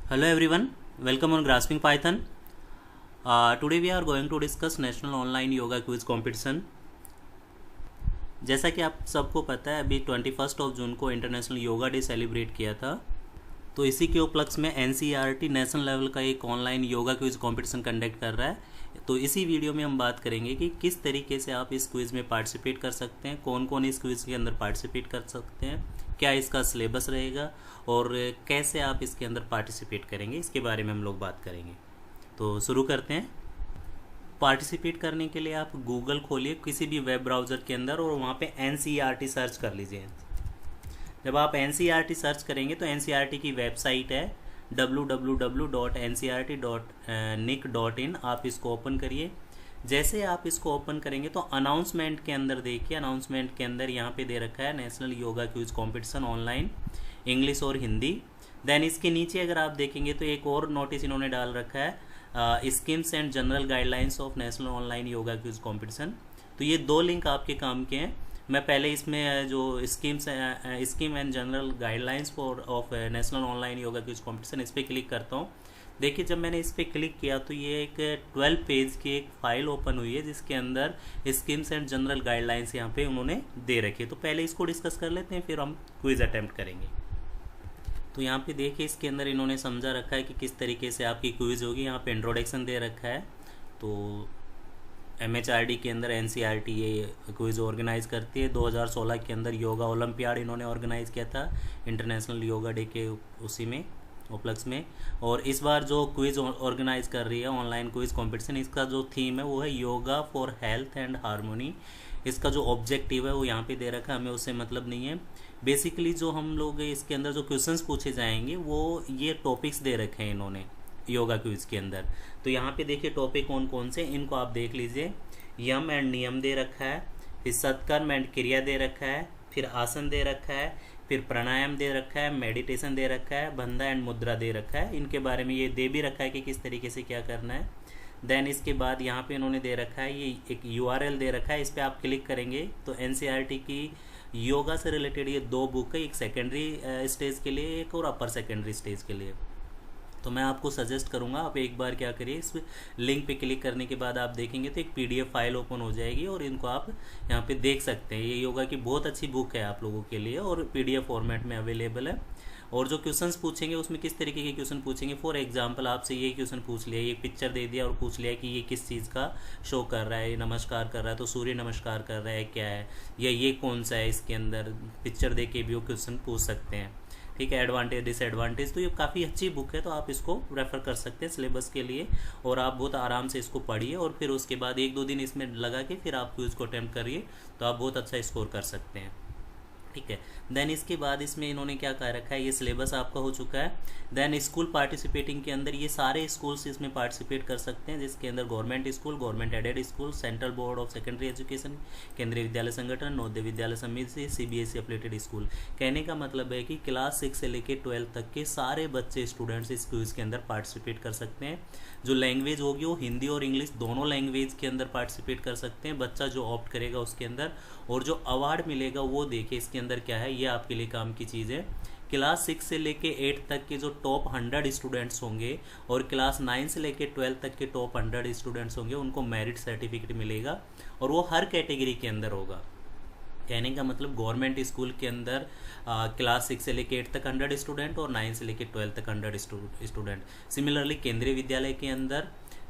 Hello everyone, welcome on Grasping Python. Today we are going to discuss National Online Yoga Quiz Competition. जैसा कि आप सबको पता है, अभी 21 जून को इंटरनेशनल योगा डे सेलिब्रेट किया था। तो इसी के उपलक्ष्य में NCERT नेशनल लेवल का एक online yoga quiz competition conduct कर रहा है। तो इसी वीडियो में हम बात करेंगे कि किस तरीके से आप इस क्विज़ में पार्टिसिपेट कर सकते हैं, कौन कौन इस क्विज़ के अंदर पार्टिसिपेट कर सकते हैं, क्या इसका सिलेबस रहेगा और कैसे आप इसके अंदर पार्टिसिपेट करेंगे, इसके बारे में हम लोग बात करेंगे। तो शुरू करते हैं। पार्टिसिपेट करने के लिए आप गूगल खोलिए किसी भी वेब ब्राउज़र के अंदर और वहाँ पे NCERT सर्च कर लीजिए। जब आप NCERT सर्च करेंगे तो NCERT की वेबसाइट है www.ncert.nic.in। आप इसको ओपन करिए। जैसे आप इसको ओपन करेंगे तो अनाउंसमेंट के अंदर देखिए, अनाउंसमेंट के अंदर यहाँ पे दे रखा है national yoga quiz competition online English और हिंदी। देन इसके नीचे अगर आप देखेंगे तो एक और नोटिस इन्होंने डाल रखा है, schemes and general guidelines of national online yoga quiz competition. तो ये दो लिंक आपके काम के हैं। मैं पहले इसमें जो scheme and general guidelines for of national online yoga quiz competition, इस पर क्लिक करता हूँ। देखिए जब मैंने इस पर क्लिक किया तो ये एक 12 पेज की एक फाइल ओपन हुई है जिसके अंदर स्कीम्स एंड जनरल गाइडलाइंस यहाँ पे उन्होंने दे रखी है। तो पहले इसको डिस्कस कर लेते हैं, फिर हम क्विज अटेम्प्ट करेंगे। तो यहाँ पे देखिए इसके अंदर इन्होंने समझा रखा है कि किस तरीके से आपकी क्विज होगी। यहाँ पे इंट्रोडक्शन दे रखा है। तो MHRD के अंदर NCERT ये क्विज ऑर्गेनाइज करती है। 2016 के अंदर योगा ओलंपियाड इन्होंने ऑर्गेनाइज किया था इंटरनेशनल योगा डे के उसी में उपलक्ष्य में। और इस बार जो क्विज ऑर्गेनाइज कर रही है ऑनलाइन क्विज कंपटीशन, इसका जो थीम है वो है yoga for health and harmony. इसका जो ऑब्जेक्टिव है वो यहाँ पे दे रखा है, हमें उससे मतलब नहीं है। बेसिकली जो हम लोग इसके अंदर जो क्वेश्चंस पूछे जाएंगे वो ये टॉपिक्स दे रखे हैं इन्होंने योगा क्विज के अंदर। तो यहाँ पे देखिए टॉपिक कौन कौन से, इनको आप देख लीजिए। यम एंड नियम दे रखा है, फिर सत्कर्म एंड क्रिया दे रखा है, फिर आसन दे रखा है, फिर प्राणायाम दे रखा है, मेडिटेशन दे रखा है, बंधा एंड मुद्रा दे रखा है। इनके बारे में ये दे भी रखा है कि किस तरीके से क्या करना है। देन इसके बाद यहाँ पे इन्होंने दे रखा है, ये एक URL दे रखा है, इस पर आप क्लिक करेंगे तो NCERT की योगा से रिलेटेड ये दो बुक है, एक सेकेंडरी स्टेज के लिए, एक और अपर सेकेंडरी स्टेज के लिए। तो मैं आपको सजेस्ट करूंगा आप एक बार क्या करिए, इस लिंक पे क्लिक करने के बाद आप देखेंगे तो एक PDF फाइल ओपन हो जाएगी और इनको आप यहाँ पे देख सकते हैं। ये योगा की बहुत अच्छी बुक है आप लोगों के लिए और PDF फॉर्मेट में अवेलेबल है। और जो क्वेश्चंस पूछेंगे उसमें किस तरीके के क्वेश्चन पूछेंगे, फॉर एग्जांपल आपसे ये क्वेश्चन पूछ लिया, ये पिक्चर दे दिया और पूछ लिया कि ये किस चीज़ का शो कर रहा है, ये नमस्कार कर रहा है तो सूर्य नमस्कार कर रहा है क्या है, या ये कौन सा है, इसके अंदर पिक्चर दे के भी वो क्वेश्चन पूछ सकते हैं। ठीक है, एडवांटेज डिसएडवांटेज। तो ये काफ़ी अच्छी बुक है, तो आप इसको रेफ़र कर सकते हैं सिलेबस के लिए और आप बहुत आराम से इसको पढ़िए और फिर उसके बाद 1-2 दिन इसमें लगा के फिर आप क्विज को अटेम्प्ट करिए तो आप बहुत अच्छा स्कोर कर सकते हैं। ठीक है। देन इसके बाद इसमें इन्होंने क्या कह रखा है, ये सिलेबस आपका हो चुका है। देन स्कूल पार्टिसिपेटिंग के अंदर ये सारे स्कूल्स इसमें पार्टिसिपेट कर सकते हैं, जिसके अंदर government school, government aided school, central board of secondary education, केंद्रीय विद्यालय संगठन, नवोदय विद्यालय समिति, CBSE एफिलिएटेड स्कूल। कहने का मतलब है कि क्लास 6 से लेकर 12 तक के सारे बच्चे स्टूडेंट्स इस क्विज के अंदर पार्टिसिपेट कर सकते हैं। जो लैंग्वेज होगी वो हिंदी और इंग्लिश दोनों लैंग्वेज के अंदर पार्टिसिपेट कर सकते हैं बच्चा जो ऑप्ट करेगा उसके अंदर। और जो अवार्ड मिलेगा वो देखिए इसके अंदर क्या है, ये आपके लिए काम की चीज़ है। क्लास 6 से लेके 8 तक के जो टॉप 100 स्टूडेंट्स होंगे और क्लास 9 से लेके 12 तक के टॉप 100 स्टूडेंट्स होंगे, उनको मेरिट सर्टिफिकेट मिलेगा और वो हर कैटेगरी के अंदर होगा। कहने का मतलब गवर्नमेंट स्कूल के अंदर क्लास 6 से लेके 8 तक 100 स्टूडेंट और 9 से लेके 12 तक 100 स्टूडेंट। सिमिलरली केंद्रीय विद्यालय के अंदर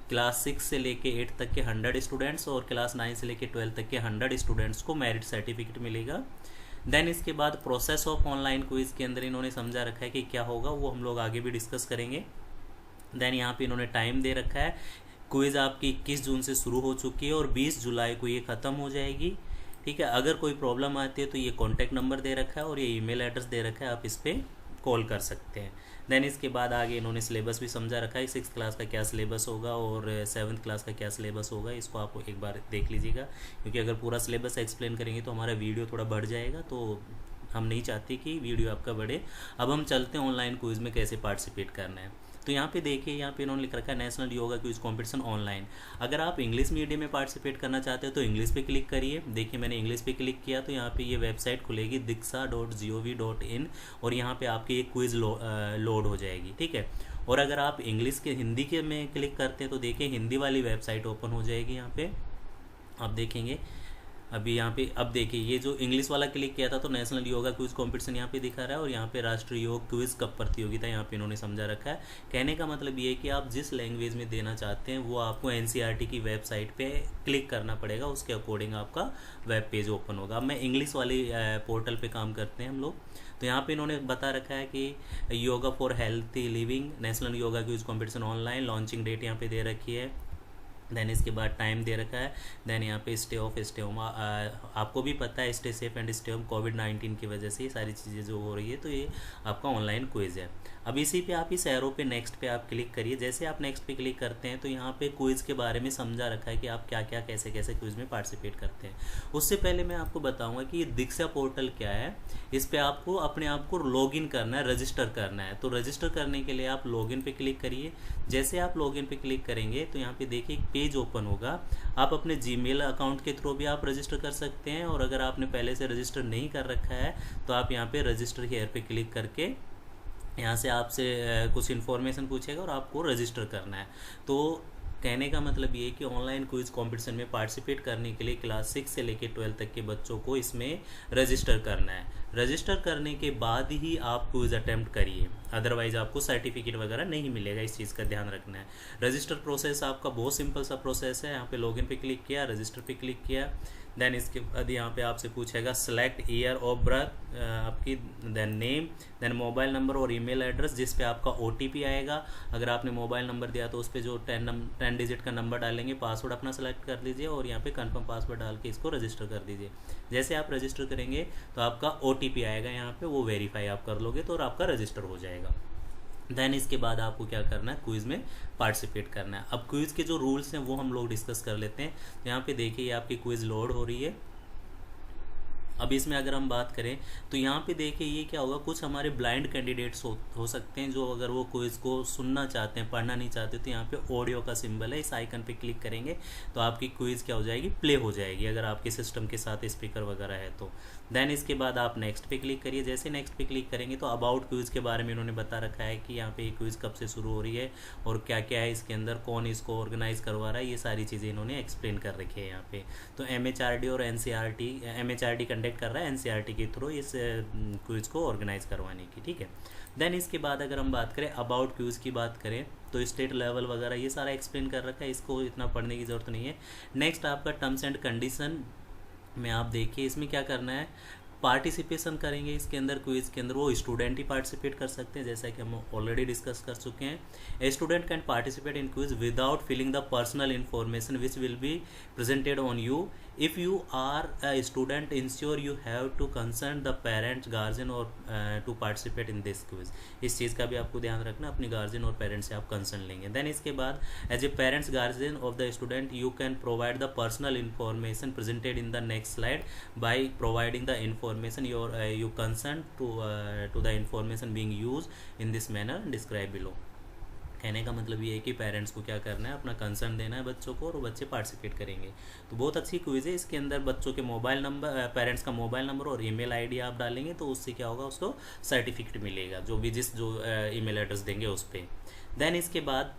क्लास 6 से लेके 8 तक के 100 स्टूडेंट्स और क्लास 9 से लेके 12 तक के 100 स्टूडेंट्स को मेरिट सर्टिफिकेट मिलेगा। देन इसके बाद प्रोसेस ऑफ ऑनलाइन क्विज के अंदर इन्होंने समझा रखा है कि क्या होगा, वो हम लोग आगे भी डिस्कस करेंगे। देन यहाँ पे इन्होंने टाइम दे रखा है, क्विज आपकी 21 जून से शुरू हो चुकी है और 20 जुलाई को ये ख़त्म हो जाएगी। ठीक है, अगर कोई प्रॉब्लम आती है तो ये कॉन्टैक्ट नंबर दे रखा है और ये ईमेल एड्रेस दे रखा है, आप इस पर कॉल कर सकते हैं। देन इसके बाद आगे इन्होंने सिलेबस भी समझा रखा है, 6th क्लास का क्या सिलेबस होगा और 7th क्लास का क्या सिलेबस होगा, इसको आप एक बार देख लीजिएगा। क्योंकि अगर पूरा सिलेबस एक्सप्लेन करेंगे तो हमारा वीडियो थोड़ा बढ़ जाएगा, तो हम नहीं चाहते कि वीडियो आपका बढ़े। अब हम चलते हैं ऑनलाइन क्विज में कैसे पार्टिसिपेट करना है। तो यहाँ पे देखिए, यहाँ पे इन्होंने लिख रखा है national yoga quiz competition online. अगर आप इंग्लिश मीडियम में पार्टिसिपेट करना चाहते हो तो इंग्लिश पे क्लिक करिए। देखिए मैंने इंग्लिश पे क्लिक किया तो यहाँ पे ये वेबसाइट खुलेगी diksha.gov.in और यहाँ पे आपकी एक क्विज लोड हो जाएगी। ठीक है, और अगर आप इंग्लिश के हिंदी के में क्लिक करते हैं तो देखिए हिंदी वाली वेबसाइट ओपन हो जाएगी। यहाँ पे आप देखेंगे अभी यहाँ पे, अब देखिए ये जो इंग्लिश वाला क्लिक किया था तो नेशनल योगा क्विज कंपटीशन यहाँ पे दिखा रहा है, और यहाँ पे राष्ट्रीय योग क्विज कप प्रतियोगिता यहाँ पे इन्होंने समझा रखा है। कहने का मतलब ये है कि आप जिस लैंग्वेज में देना चाहते हैं वो आपको एनसीईआरटी की वेबसाइट पे क्लिक करना पड़ेगा, उसके अकॉर्डिंग आपका वेब पेज ओपन होगा। अब मैं इंग्लिश वाली पोर्टल पे काम करते हैं हम लोग, तो यहाँ पे इन्होंने बता रखा है कि yoga for healthy living national yoga quiz competition online, launching date यहाँ पे दे रखी है। देन इसके बाद टाइम दे रखा है। देन यहाँ पे स्टे होम, आपको भी पता है stay safe and stay home, कोविड-19 की वजह से ये सारी चीज़ें जो हो रही है, तो ये आपका ऑनलाइन क्विज़ है। अब इसी पे आप इस एरो पे नेक्स्ट पे आप क्लिक करिए। जैसे आप नेक्स्ट पे क्लिक करते हैं तो यहाँ पे क्विज़ के बारे में समझा रखा है कि आप क्या क्या कैसे कैसे क्विज़ में पार्टिसिपेट करते हैं। उससे पहले मैं आपको बताऊँगा कि ये दीक्षा पोर्टल क्या है। इस पर आपको अपने आप को लॉगिन करना है, रजिस्टर करना है। तो रजिस्टर करने के लिए आप लॉगिन पे क्लिक करिए। जैसे आप लॉगिन पे क्लिक करेंगे तो यहाँ पे देखिए एक पेज ओपन होगा। आप अपने जीमेल अकाउंट के थ्रू भी आप रजिस्टर कर सकते हैं, और अगर आपने पहले से रजिस्टर नहीं कर रखा है तो आप यहाँ पे रजिस्टर हियर पे क्लिक करके यहाँ से आपसे कुछ इन्फॉर्मेशन पूछेगा और आपको रजिस्टर करना है। तो कहने का मतलब ये है कि ऑनलाइन क्विज कंपटीशन में पार्टिसिपेट करने के लिए क्लास 6 से लेकर 12 तक के बच्चों को इसमें रजिस्टर करना है। रजिस्टर करने के बाद ही आप क्विज अटेम्प्ट करिए, अदरवाइज आपको सर्टिफिकेट वगैरह नहीं मिलेगा, इस चीज़ का ध्यान रखना है। रजिस्टर प्रोसेस आपका बहुत सिंपल सा प्रोसेस है। यहाँ पे लॉगिन पे क्लिक किया, रजिस्टर पे क्लिक किया, देन इसके बाद यहाँ पे आपसे पूछेगा सिलेक्ट ईयर ऑफ बर्थ आपकी, then name, then mobile number और ईमेल एड्रेस जिस पे आपका ओटीपी आएगा। अगर आपने मोबाइल नंबर दिया तो उस पर जो 10 डिजिट का नंबर डालेंगे, पासवर्ड अपना सेलेक्ट कर लीजिए और यहाँ पे कंफर्म पासवर्ड डाल के इसको रजिस्टर कर दीजिए। जैसे आप रजिस्टर करेंगे तो आपका ओटीपी आएगा यहाँ पे, वो वेरीफाई आप कर लोगे तो और आपका रजिस्टर हो जाएगा। देन इसके बाद आपको क्या करना है, क्विज़ में पार्टिसिपेट करना है। अब क्विज़ के जो रूल्स हैं वो हम लोग डिस्कस कर लेते हैं। यहाँ पे देखिए ये आपकी क्विज़ लोड हो रही है। अब इसमें अगर हम बात करें तो यहाँ पे देखिए ये क्या होगा, कुछ हमारे ब्लाइंड कैंडिडेट्स हो सकते हैं जो अगर वो क्विज़ को सुनना चाहते हैं, पढ़ना नहीं चाहते, तो यहाँ पे ऑडियो का सिंबल है, इस आइकन पे क्लिक करेंगे तो आपकी क्विज़ क्या हो जाएगी, प्ले हो जाएगी, अगर आपके सिस्टम के साथ स्पीकर वगैरह है तो। देन इसके बाद आप नेक्स्ट पे क्लिक करिए। जैसे नेक्स्ट पे क्लिक करेंगे तो अबाउट क्विज़ के बारे में इन्होंने बता रखा है कि यहाँ पे क्विज़ कब से शुरू हो रही है और क्या क्या है इसके अंदर, कौन इसको ऑर्गेनाइज करवा रहा है, ये सारी चीज़ें इन्होंने एक्सप्लेन कर रखी है यहाँ पे। तो MHRD और NCERT, MHRD कंडक्ट कर रहा है NCERT के थ्रू इस क्विज़ को ऑर्गेनाइज करवाने की, ठीक है। देन इसके बाद अगर हम बात करें अबाउट क्विज़ की बात करें तो स्टेट लेवल वगैरह ये सारा एक्सप्लेन कर रखा है, इसको इतना पढ़ने की ज़रूरत नहीं है। नेक्स्ट आपका टर्म्स एंड कंडीशन में आप देखिए इसमें क्या करना है, पार्टिसिपेशन करेंगे इसके अंदर, क्विज़ के अंदर वो स्टूडेंट ही पार्टिसिपेट कर सकते हैं, जैसा कि हम ऑलरेडी डिस्कस कर चुके हैं। A student can participate in quiz without filling the personal information which will be presented on you. If you are a student ensure you have to concern the parents guardian और to participate in this quiz. इस चीज़ का भी आपको ध्यान रखना, अपने guardian और पेरेंट्स से आप कंसर्न लेंगे। देन इसके बाद as a parents guardian of the student you can provide the personal information presented in the next slide by providing the information you consent to the information being used in this manner described below। कहने का मतलब ये है कि parents को क्या करना है, अपना कंसर्न देना है बच्चों को और बच्चे पार्टिसिपेट करेंगे। तो बहुत अच्छी क्विज़ है। इसके अंदर बच्चों के मोबाइल नंबर, पेरेंट्स का मोबाइल नंबर और ईमेल आईडी आप डालेंगे तो उससे क्या होगा, उसको सर्टिफिकेट मिलेगा, जो भी जो ईमेल एड्रेस देंगे उस पर। देन इसके बाद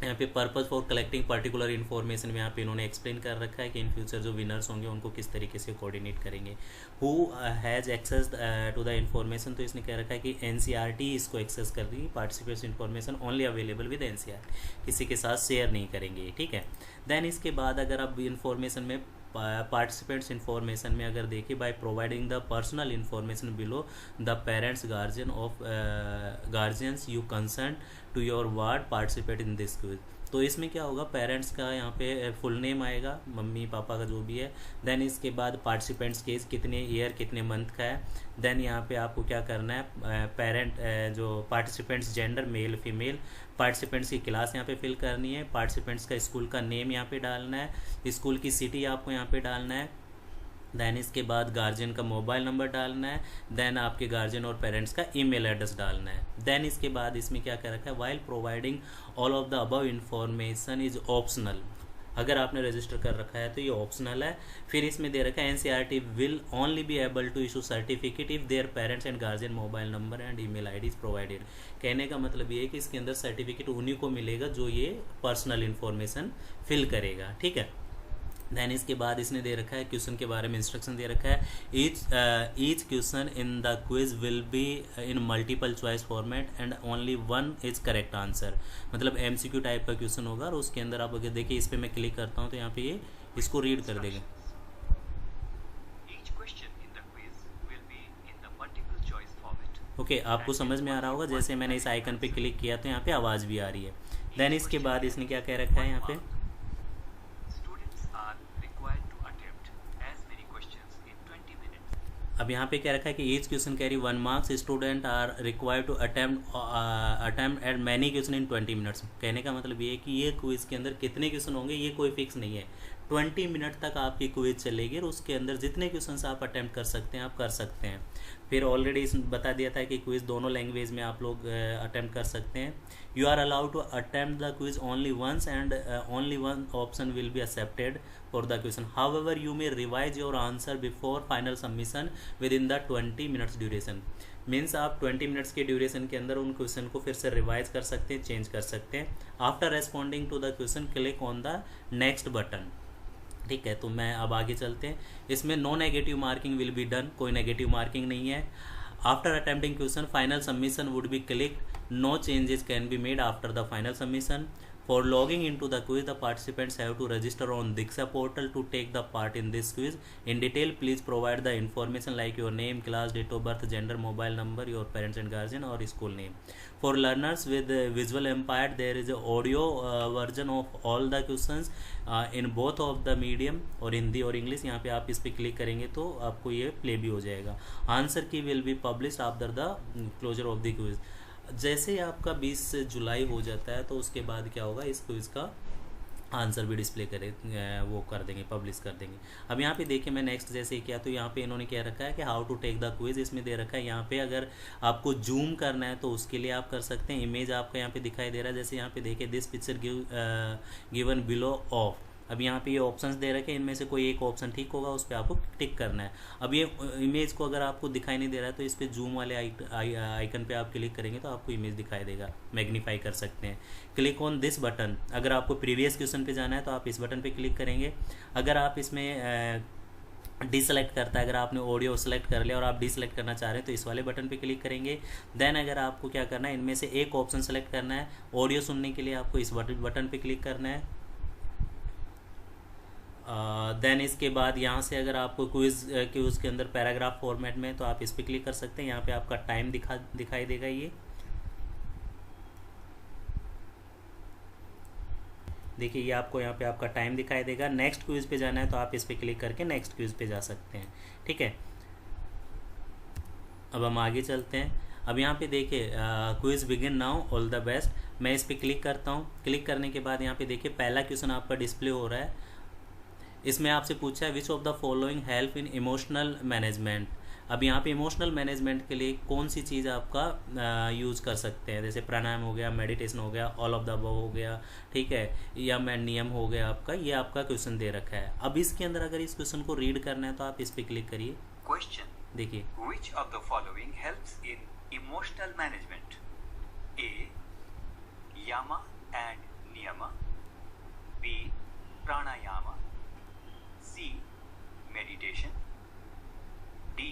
यहाँ पे purpose for collecting particular information में यहाँ पे इन्होंने एक्सप्लेन कर रखा है कि इन फ्यूचर जो विनर्स होंगे उनको किस तरीके से कोऑर्डिनेट करेंगे। Who has access to the information, तो इसने कह रखा है कि NCERT इसको एक्सेस कर दी। Participants information only available with NCERT, किसी के साथ शेयर नहीं करेंगे, ठीक है। देन इसके बाद अगर आप इन्फॉर्मेशन में पार्टिसिपेंट्स इन्फॉर्मेशन में अगर देखिए by providing the personal information below the parents guardian of guardians you concern to your ward participate in this quiz. तो इसमें क्या होगा, पेरेंट्स का यहाँ पे फुल नेम आएगा, मम्मी पापा का जो भी है। देन इसके बाद पार्टिसिपेंट्स केस कितने ईयर कितने मंथ का है। देन यहाँ पे आपको क्या करना है, पेरेंट जो participants gender male female, participants की क्लास यहाँ पे फिल करनी है, पार्टिसिपेंट्स का स्कूल का नेम यहाँ पे डालना है, स्कूल की सिटी आपको यहाँ पे डालना है। देन इसके बाद गार्जियन का मोबाइल नंबर डालना है। देन आपके गार्जियन और पेरेंट्स का ईमेल एड्रेस डालना है। देन इसके बाद इसमें क्या कर रखा है, while providing all of the above information is optional. अगर आपने रजिस्टर कर रखा है तो ये ऑप्शनल है। फिर इसमें दे रखा है NCERT will only be able to issue certificate if their parents and guardian mobile number and email ID is provided. कहने का मतलब ये है कि इसके अंदर सर्टिफिकेट उन्हीं को मिलेगा जो ये पर्सनल इन्फॉर्मेशन फिल करेगा, ठीक है। देन इसके बाद इसने दे रखा है क्वेश्चन के बारे में इंस्ट्रक्शन दे रखा है। Each question in the quiz will be in multiple choice format and only one is correct answer. मतलब एमसीक्यू टाइप का क्वेश्चन होगा और उसके अंदर आप अगर देखिए इस पर मैं क्लिक करता हूँ तो यहाँ पे ये इसको रीड कर देगा। ओके, आपको समझ में आ रहा होगा। जैसे मैंने इस आइकन पे क्लिक किया तो यहाँ पे आवाज़ भी आ रही है। देन इसके बाद इसने क्या कह रखा है यहाँ पे, अब यहाँ पे क्या रखा है कि each question carry 1 marks, student are required to attempt at many question in 20 minutes. कहने का मतलब ये है कि ये क्विज के अंदर कितने क्वेश्चन होंगे ये कोई फिक्स नहीं है। 20 मिनट तक आपकी क्विज चलेगी और उसके अंदर जितने क्वेश्चन आप अटेम्प्ट कर सकते हैं आप कर सकते हैं। फिर ऑलरेडी इसने बता दिया था कि क्विज दोनों लैंग्वेज में आप लोग अटेम्प्ट कर सकते हैं। You are allowed to attempt the quiz only once and only one option will be accepted for the question. However you may revise your answer before final submission within the 20 minutes duration. Means आप 20 minutes के duration के अंदर उन question को फिर से revise कर सकते हैं, चेंज कर सकते हैं। After responding to the question click on the next button, ठीक है। तो मैं अब आगे चलते हैं। इसमें no negative marking will be done, कोई नेगेटिव मार्किंग नहीं है। After attempting question final submission would be clicked, no changes can be made after the final submission. For logging into the quiz, the participants have to register on Diksha portal to take the part in this quiz. In detail, please provide the information like your name, class, date of birth, gender, mobile number, your parents and guardian, or school name. For learners with visual impaired, there is a audio version of all the questions in both of the medium और हिंदी और English. यहाँ पे आप इस पर click करेंगे तो आपको ये प्ले भी हो जाएगा। Answer key will be published after the closure of the quiz. जैसे ही आपका 20 जुलाई हो जाता है तो उसके बाद क्या होगा, इस क्विज का आंसर भी डिस्प्ले वो कर देंगे, पब्लिश कर देंगे। अब यहाँ पे देखिए मैं नेक्स्ट जैसे ही किया तो यहाँ पे इन्होंने क्या रखा है कि how to take the quiz. इसमें दे रखा है यहाँ पे अगर आपको जूम करना है तो उसके लिए आप कर सकते हैं। इमेज आपका यहाँ पे दिखाई दे रहा है, जैसे यहाँ पे देखिए this picture given below of. अब यहाँ पे ये ऑप्शंस दे रखे हैं, इनमें से कोई एक ऑप्शन ठीक होगा, उस पर आपको टिक करना है। अब ये इमेज को अगर आपको दिखाई नहीं दे रहा है तो इस पर जूम वाले आइकन पे आप क्लिक करेंगे तो आपको इमेज दिखाई देगा, मैग्नीफाई कर सकते हैं। क्लिक ऑन दिस बटन, अगर आपको प्रीवियस क्वेश्चन पे जाना है तो आप इस बटन पे क्लिक करेंगे। अगर आप इसमें डिसलेक्ट करता है, अगर आपने ऑडियो सेलेक्ट कर लिया और आप डिसलेक्ट करना चाह रहे हैं तो इस वाले बटन पे क्लिक करेंगे। देन अगर आपको क्या करना है, इनमें से एक ऑप्शन सेलेक्ट करना है, ऑडियो सुनने के लिए आपको इस बटन पे क्लिक करना है। देन इसके बाद यहाँ से अगर आपको क्विज के अंदर पैराग्राफ फॉर्मेट में तो आप इस पर क्लिक कर सकते हैं। यहाँ पे आपका टाइम दिखाई देगा। ये देखिए, ये आपको यहाँ पे आपका टाइम दिखाई देगा। नेक्स्ट क्विज पे जाना है तो आप इस पर क्लिक करके नेक्स्ट क्विज पे जा सकते हैं, ठीक है। अब हम आगे चलते हैं। अब यहाँ पे देखिए quiz begin now, all the best. मैं इस पर क्लिक करता हूँ। क्लिक करने के बाद यहाँ पे देखिए पहला क्वेश्चन आपका डिस्प्ले हो रहा है। इसमें आपसे पूछा है विच of the following help in emotional management. अब यहाँ पे इमोशनल मैनेजमेंट के लिए कौन सी चीज़ आपका यूज़ कर सकते हैं, जैसे प्राणायाम हो गया, मेडिटेशन हो गया, ऑल ऑफ द अबव हो गया, ठीक है, या नियम हो गया आपका। ये आपका क्वेश्चन दे रखा है। अब इसके अंदर अगर इस क्वेश्चन को रीड करना है तो आप इस पर क्लिक करिए। क्वेश्चन, देखिए which of the following helps in emotional management? A yama and niyama, B pranayama, C meditation, D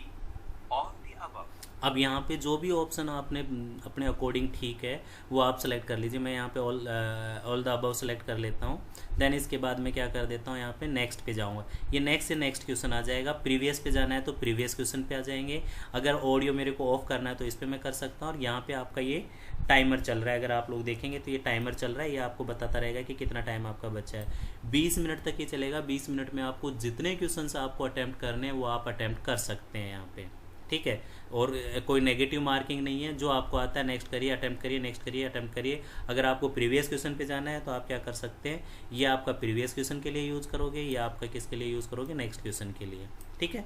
all the above। अब यहाँ पे जो भी ऑप्शन आपने अपने अकॉर्डिंग ठीक है वो आप सेलेक्ट कर लीजिए। मैं यहाँ पे ऑल द अबव सेलेक्ट कर लेता हूँ। देन इसके बाद मैं क्या कर देता हूँ, यहाँ पे नेक्स्ट पे जाऊँगा। ये नेक्स्ट से नेक्स्ट क्वेश्चन आ जाएगा। प्रीवियस पे जाना है तो प्रीवियस क्वेश्चन पे आ जाएंगे। अगर ऑडियो मेरे को ऑफ करना है तो इस पर मैं कर सकता हूँ। और यहाँ पे आपका ये टाइमर चल रहा है, अगर आप लोग देखेंगे तो ये टाइमर चल रहा है। ये आपको बताता रहेगा कि कितना टाइम आपका बचा है। 20 मिनट तक ये चलेगा। 20 मिनट में आपको जितने क्वेश्चन आपको अटैम्प्ट करने हैं वो आप अटैम्प्ट कर सकते हैं यहाँ पे, ठीक है। और कोई नेगेटिव मार्किंग नहीं है, जो आपको आता है नेक्स्ट करिए, अटेम्प्ट करिए, नेक्स्ट करिए, अटेम्प्ट करिए। अगर आपको प्रीवियस क्वेश्चन पे जाना है तो आप क्या कर सकते हैं, ये आपका प्रीवियस क्वेश्चन के लिए यूज़ करोगे, या आपका किसके लिए यूज़ करोगे, नेक्स्ट क्वेश्चन के लिए, ठीक है।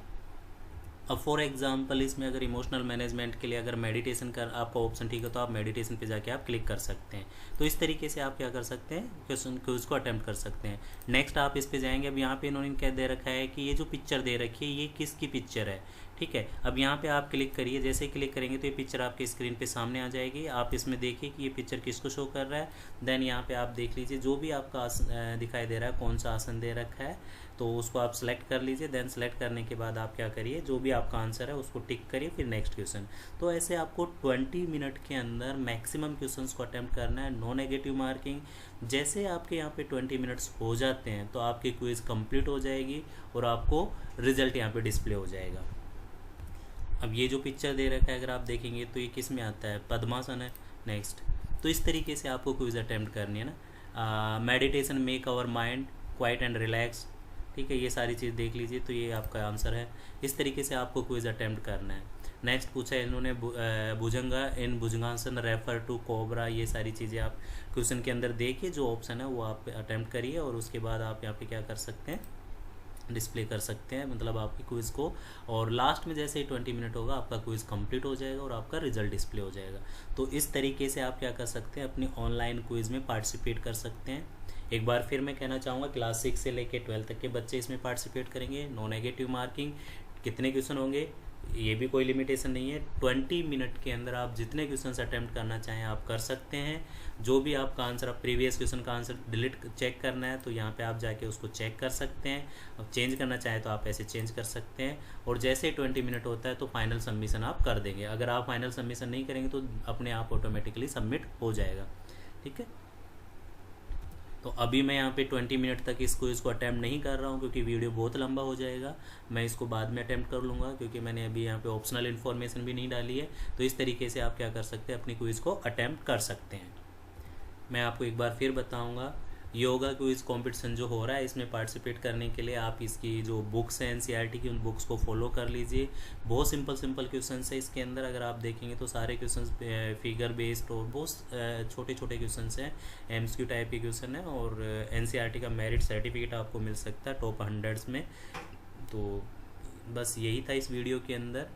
अब फॉर एग्जांपल इसमें अगर इमोशनल मैनेजमेंट के लिए अगर मेडिटेशन कर आपका ऑप्शन ठीक है तो आप मेडिटेशन पे जाके आप क्लिक कर सकते हैं। तो इस तरीके से आप क्या कर सकते हैं, क्वेश्चन क्विज को अटेम्प्ट कर सकते हैं। नेक्स्ट आप इस पे जाएंगे। अब यहाँ पे इन्होंने क्या दे रखा है कि ये जो पिक्चर दे रखी है ये किसकी पिक्चर है, ठीक है। अब यहाँ पे आप क्लिक करिए, जैसे ही क्लिक करेंगे तो ये पिक्चर आपके स्क्रीन पे सामने आ जाएगी। आप इसमें देखिए कि ये पिक्चर किसको शो कर रहा है। देन यहाँ पे आप देख लीजिए जो भी आपका दिखाई दे रहा है, कौन सा आसन दे रखा है, तो उसको आप सेलेक्ट कर लीजिए। देन सेलेक्ट करने के बाद आप क्या करिए, जो भी आपका आंसर है उसको टिक करिए, फिर नेक्स्ट क्वेश्चन। तो ऐसे आपको 20 मिनट के अंदर मैक्सिमम क्वेश्चंस को अटेम्प्ट करना है, नो नेगेटिव मार्किंग। जैसे आपके यहाँ पे 20 मिनट्स हो जाते हैं तो आपकी क्विज कंप्लीट हो जाएगी और आपको रिजल्ट यहाँ पे डिस्प्ले हो जाएगा। अब ये जो पिक्चर दे रखा है अगर आप देखेंगे तो ये किस में आता है, पद्मासन है। नेक्स्ट, तो इस तरीके से आपको क्विज अटेम्प्ट करनी है ना। Meditation make our mind quiet and relax, ठीक है, ये सारी चीज़ देख लीजिए। तो ये आपका आंसर है। इस तरीके से आपको क्विज अटेम्प्ट करना है। नेक्स्ट पूछा है इन्होंने भुजंगा इन भुजंगासन रेफर टू कोबरा, ये सारी चीज़ें आप क्वेश्चन के अंदर देखिए, जो ऑप्शन है वो आप अटेम्प्ट करिए और उसके बाद आप यहाँ पे क्या कर सकते हैं, डिस्प्ले कर सकते हैं, मतलब आपकी क्विज़ को। और लास्ट में जैसे ही 20 मिनट होगा आपका क्विज़ कंप्लीट हो जाएगा और आपका रिजल्ट डिस्प्ले हो जाएगा। तो इस तरीके से आप क्या कर सकते हैं, अपनी ऑनलाइन क्विज़ में पार्टिसिपेट कर सकते हैं। एक बार फिर मैं कहना चाहूँगा क्लास 6 से लेकर 12 तक के बच्चे इसमें पार्टिसिपेट करेंगे। No negative marking. कितने क्वेश्चन होंगे ये भी कोई लिमिटेशन नहीं है, 20 मिनट के अंदर आप जितने क्वेश्चन अटेम्प्ट करना चाहें आप कर सकते हैं। जो भी आपका आंसर, आप प्रीवियस क्वेश्चन का आंसर डिलीट चेक करना है तो यहाँ पे आप जाके उसको चेक कर सकते हैं। अब चेंज करना चाहें तो आप ऐसे चेंज कर सकते हैं। और जैसे ही 20 मिनट होता है तो फाइनल सबमिशन आप कर देंगे। अगर आप फाइनल सबमिशन नहीं करेंगे तो अपने आप ऑटोमेटिकली सबमिट हो जाएगा, ठीक है। तो अभी मैं यहाँ पे 20 मिनट तक इस क्विज़ को अटैम्प्ट नहीं कर रहा हूँ क्योंकि वीडियो बहुत लंबा हो जाएगा। मैं इसको बाद में अटैम्प्ट कर लूँगा क्योंकि मैंने अभी यहाँ पे ऑप्शनल इन्फॉर्मेशन भी नहीं डाली है। तो इस तरीके से आप क्या कर सकते हैं, अपनी क्विज़ को अटैम्प्ट कर सकते हैं। मैं आपको एक बार फिर बताऊँगा, योगा क्विज कंपटीशन जो हो रहा है इसमें पार्टिसिपेट करने के लिए आप इसकी जो बुक्स हैं एनसीईआरटी की, उन बुक्स को फॉलो कर लीजिए। बहुत सिंपल क्वेश्चन है इसके अंदर। अगर आप देखेंगे तो सारे क्वेश्चन फिगर बेस्ड और बहुत छोटे छोटे क्वेश्चन हैं, एमसीक्यू टाइप के क्वेश्चन है। और एनसीईआरटी का मेरिट सर्टिफिकेट आपको मिल सकता है टॉप 100 में। तो बस यही था इस वीडियो के अंदर।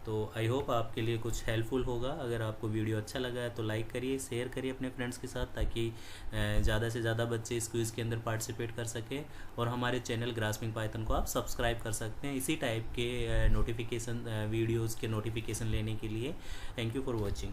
तो आई होप आपके लिए कुछ हेल्पफुल होगा। अगर आपको वीडियो अच्छा लगा है तो लाइक करिए, शेयर करिए अपने फ्रेंड्स के साथ ताकि ज़्यादा से ज़्यादा बच्चे इस क्विज़ के अंदर पार्टिसिपेट कर सकें। और हमारे चैनल ग्रास्पिंग पाइथन को आप सब्सक्राइब कर सकते हैं इसी टाइप के नोटिफिकेशन वीडियोज़ के नोटिफिकेशन लेने के लिए। Thank you for watching.